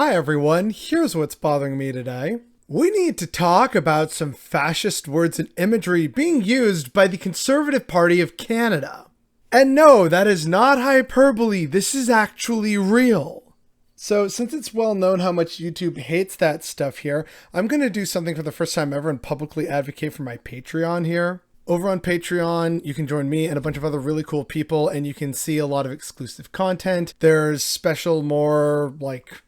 Hi everyone, here's what's bothering me today. We need to talk about some fascist words and imagery being used by the Conservative Party of Canada. And no, that is not hyperbole, this is actually real. So since it's well known how much YouTube hates that stuff here, I'm going to do something for the first time ever and publicly advocate for my Patreon here. Over on Patreon, you can join me and a bunch of other really cool people and you can see a lot of exclusive content. There's special, more like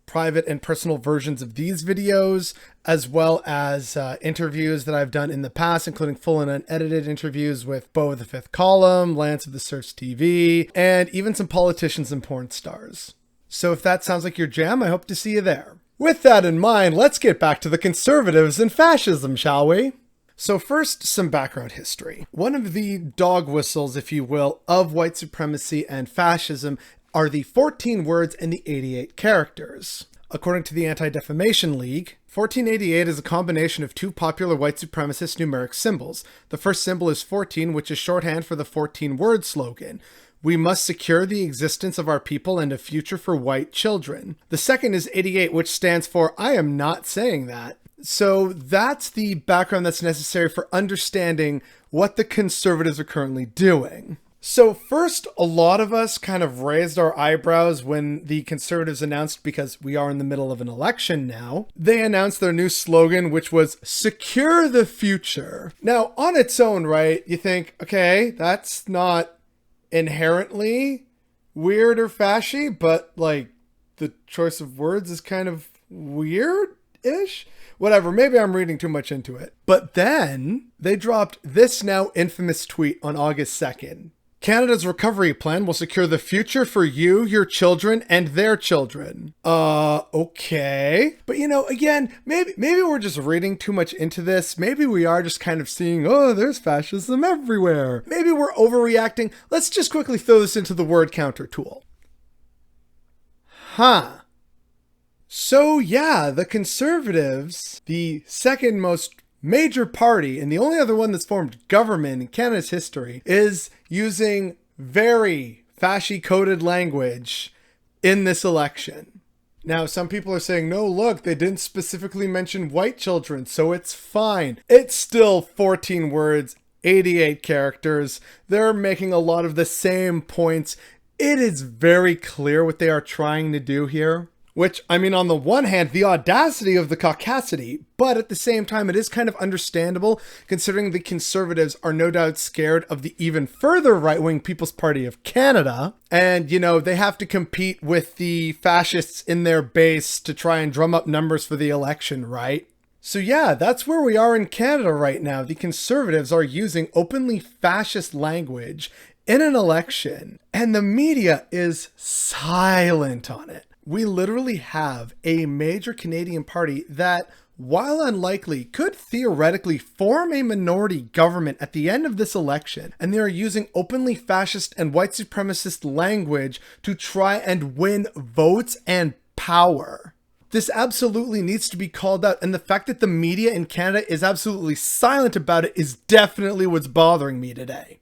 private and personal versions of these videos, as well as interviews that I've done in the past, including full and unedited interviews with Beau of the Fifth Column, Lance of the Search TV, and even some politicians and porn stars. So if that sounds like your jam, I hope to see you there. With that in mind, let's get back to the conservatives and fascism, shall we? So first, some background history. One of the dog whistles, if you will, of white supremacy and fascism are the 14 words and the 88 characters. According to the Anti-Defamation League, 1488 is a combination of two popular white supremacist numeric symbols. The first symbol is 14, which is shorthand for the 14-word slogan. We must secure the existence of our people and a future for white children. The second is 88, which stands for I am not saying that. So that's the background that's necessary for understanding what the conservatives are currently doing. So first, a lot of us kind of raised our eyebrows when the conservatives announced, because we are in the middle of an election now, they announced their new slogan, which was secure the future. Now, on its own, right, you think, okay, that's not inherently weird or fashy, but like the choice of words is kind of weird-ish. Whatever, maybe I'm reading too much into it. But then they dropped this now infamous tweet on August 2nd. Canada's recovery plan will secure the future for you, your children, and their children. Okay. But you know, again, maybe we're just reading too much into this. Maybe we are just kind of seeing, oh, there's fascism everywhere. Maybe we're overreacting. Let's just quickly throw this into the word counter tool. So yeah, the Conservatives, the second most major party and the only other one that's formed government in Canada's history, is using very fasci-coded language in this election. Now, some people are saying, no, look, they didn't specifically mention white children, so it's fine. It's still 14 words, 88 characters. They're making a lot of the same points. It is very clear what they are trying to do here. Which, I mean, on the one hand, the audacity of the caucasity, but at the same time, it is kind of understandable considering the Conservatives are no doubt scared of the even further right-wing People's Party of Canada. And, you know, they have to compete with the fascists in their base to try and drum up numbers for the election, right? So yeah, that's where we are in Canada right now. The Conservatives are using openly fascist language in an election, and the media is silent on it. We literally have a major Canadian party that, while unlikely, could theoretically form a minority government at the end of this election, and they are using openly fascist and white supremacist language to try and win votes and power. This absolutely needs to be called out, and the fact that the media in Canada is absolutely silent about it is definitely what's bothering me today.